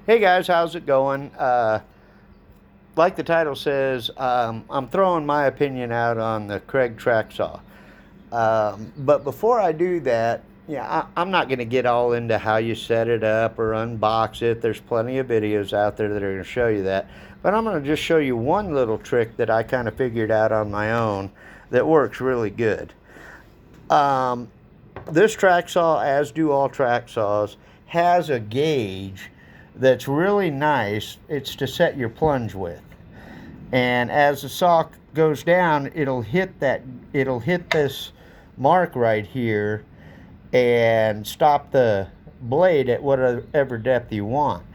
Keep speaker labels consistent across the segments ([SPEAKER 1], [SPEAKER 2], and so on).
[SPEAKER 1] Hey guys, how's it going? Like the title says, I'm throwing my opinion out on the Kreg track saw. But before I do that, I'm not going to get all into how you set it up or unbox it. There's plenty of videos out there that are going to show you that. But I'm going to just show you one little trick that I kind of figured out on my own that works really good. Um, this track saw, as do all track saws, has a gauge that's really nice. It's to set your plunge with. And as the saw goes down, it'll hit this mark right here and stop the blade at whatever depth you want.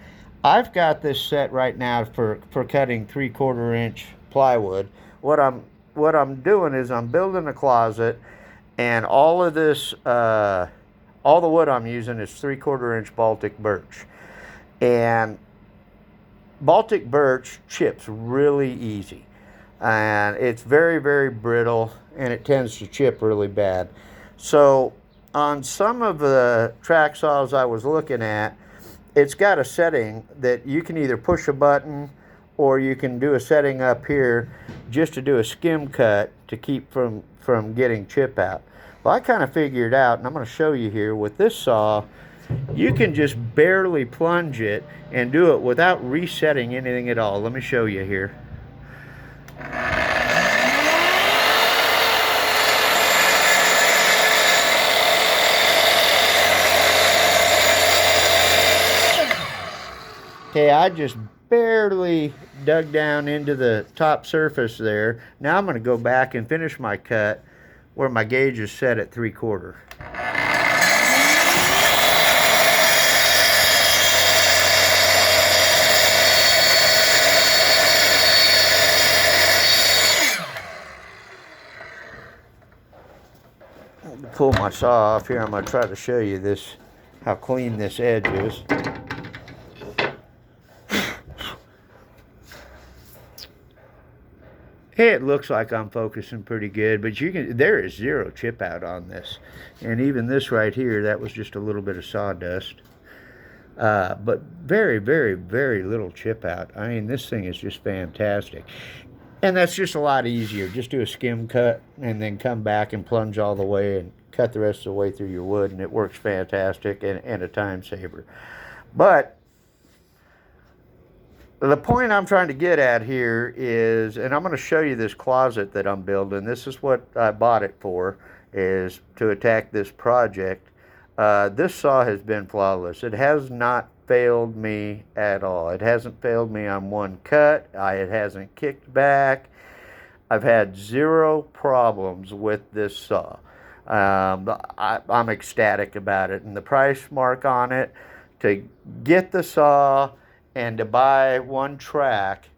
[SPEAKER 1] I've got this set right now for cutting 3/4 inch plywood. What I'm doing is I'm building a closet, and all of this, all the wood I'm using is 3/4 inch Baltic birch. And Baltic birch chips really easy, and it's very, very brittle, and it tends to chip really bad. So on some of the track saws I was looking at, it's got a setting that you can either push a button or you can do a setting up here just to do a skim cut to keep from getting chip out. Well, I kind of figured out, and I'm going to show you here with this saw, you can just barely plunge it and do it without resetting anything at all. Let me show you here. Okay, I just barely dug down into the top surface there. Now I'm going to go back and finish my cut where my gauge is set at 3/4. Pull my saw off here. I'm going to try to show you this, how clean this edge is. It looks like I'm focusing pretty good, but there is zero chip out on this. And even this right here, that was just a little bit of sawdust. But very, very, very little chip out. I mean, this thing is just fantastic. And that's just a lot easier. Just do a skim cut and then come back and plunge all the way and cut the rest of the way through your wood, and it works fantastic and a time saver. But the point I'm trying to get at here is, and I'm going to show you this closet that I'm building. This is what I bought it for, is to attack this project. This saw has been flawless. It has not failed me at all. It hasn't failed me on one cut. It hasn't kicked back. I've had zero problems with this saw. I'm ecstatic about it. And the price mark on it, to get the saw and to buy one track,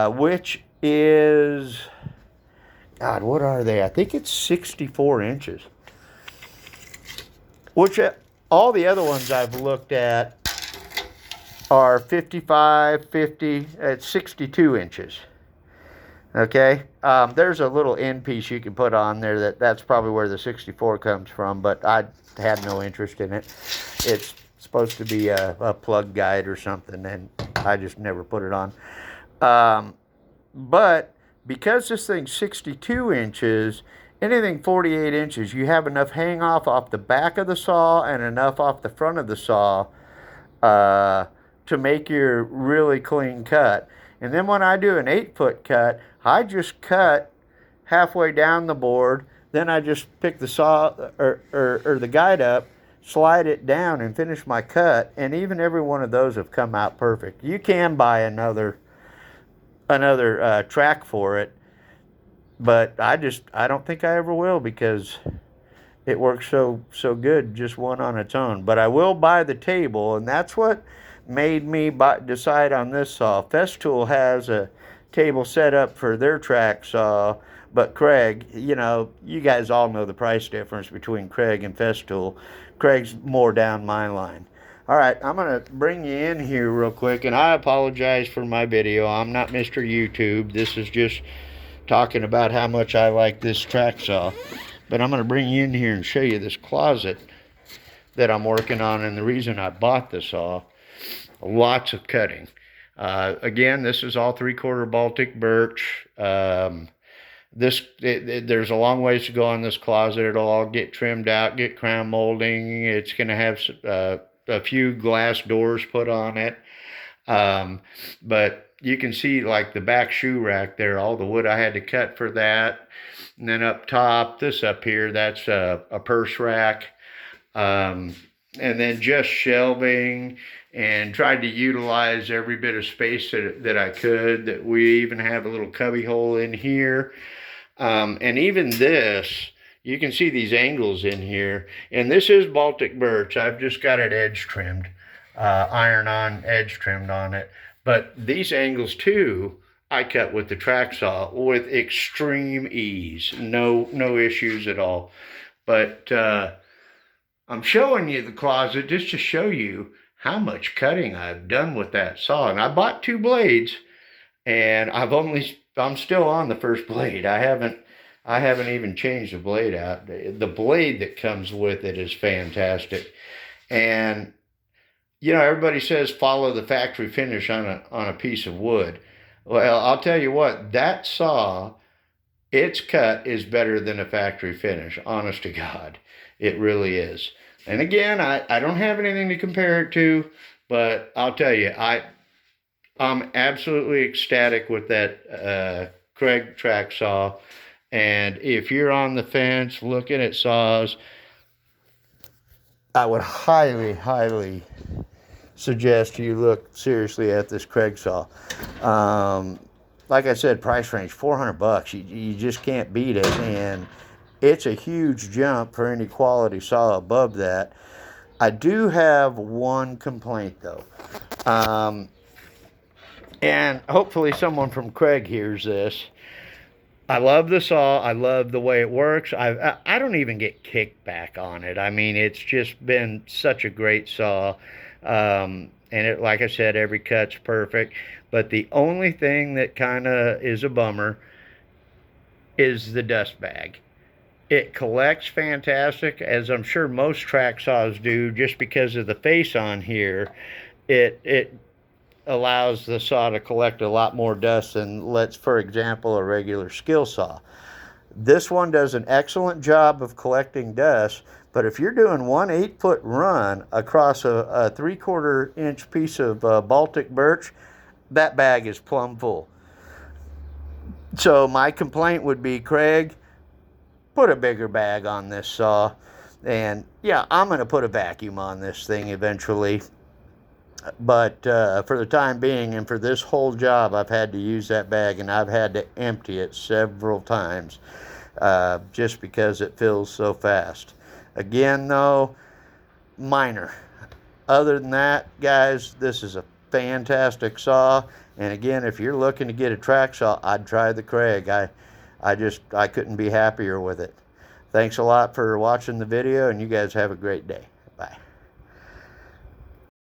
[SPEAKER 1] which is, God, what are they? I think it's 64 inches. Which all the other ones I've looked at are 55, 50, it's 62 inches. Okay, there's a little end piece you can put on there that's probably where the 64 comes from, but I had no interest in it. It's supposed to be a plug guide or something, and I just never put it on. But because this thing's 62 inches, anything 48 inches, you have enough hang off the back of the saw and enough off the front of the saw to make your really clean cut. And then when I do an 8-foot cut, I just cut halfway down the board. Then I just pick the saw or the guide up, slide it down, and finish my cut. And even every one of those have come out perfect. You can buy another track for it, but I don't think I ever will, because it works so good just one on its own. But I will buy the table, and that's what made me decide on this saw. Festool has a table set up for their track saw, but Kreg, you guys all know the price difference between Kreg and Festool. Kreg's more down my line. All right, I'm going to bring you in here real quick, and I apologize for my video. I'm not Mr. YouTube. This is just talking about how much I like this track saw. But I'm going to bring you in here and show you this closet that I'm working on, and the reason I bought the saw. Lots of cutting. Again, this is all 3/4 Baltic birch. There's a long ways to go on this closet. It'll all get trimmed out, get crown molding. It's going to have a few glass doors put on it. But you can see like the back shoe rack there, all the wood I had to cut for that. And then up top, this up here, that's a purse rack. And then just shelving, and tried to utilize every bit of space that I could. That we even have a little cubby hole in here. And even this, you can see these angles in here. And this is Baltic birch. I've just got it edge trimmed, iron-on edge trimmed on it. But these angles too, I cut with the track saw with extreme ease. No issues at all. But I'm showing you the closet just to show you how much cutting I've done with that saw. And I bought 2 blades, and I'm still on the first blade. I haven't even changed the blade out. The blade that comes with it is fantastic. And you know, everybody says follow the factory finish on a piece of wood. Well, I'll tell you what, that saw, its cut is better than a factory finish, honest to God. It really is. And again, I don't have anything to compare it to, but I'll tell you, I'm absolutely ecstatic with that Kreg track saw. And if you're on the fence looking at saws, I would highly suggest you look seriously at this Kreg saw. Like I said, price range $400. You just can't beat it, and it's a huge jump for any quality saw above that. I do have one complaint though, and hopefully someone from Kreg hears this. I love the saw. I love the way it works. I don't even get kickback on it. I mean, it's just been such a great saw. And it, like I said, every cut's perfect. But the only thing that kind of is a bummer is the dust bag. It collects fantastic, as I'm sure most track saws do, just because of the face on here. It allows the saw to collect a lot more dust than, let's, for example, a regular skill saw. This one does an excellent job of collecting dust, but if you're doing 1 8-foot run across a 3/4 inch piece of Baltic birch, that bag is plumb full. So my complaint would be, Kreg, put a bigger bag on this saw. And yeah, I'm going to put a vacuum on this thing eventually. But for the time being and for this whole job, I've had to use that bag, and I've had to empty it several times just because it fills so fast. Again, though, minor. Other than that, guys, this is a fantastic saw. And again, if you're looking to get a track saw, I'd try the Kreg. I couldn't be happier with it. Thanks a lot for watching the video, and you guys have a great day.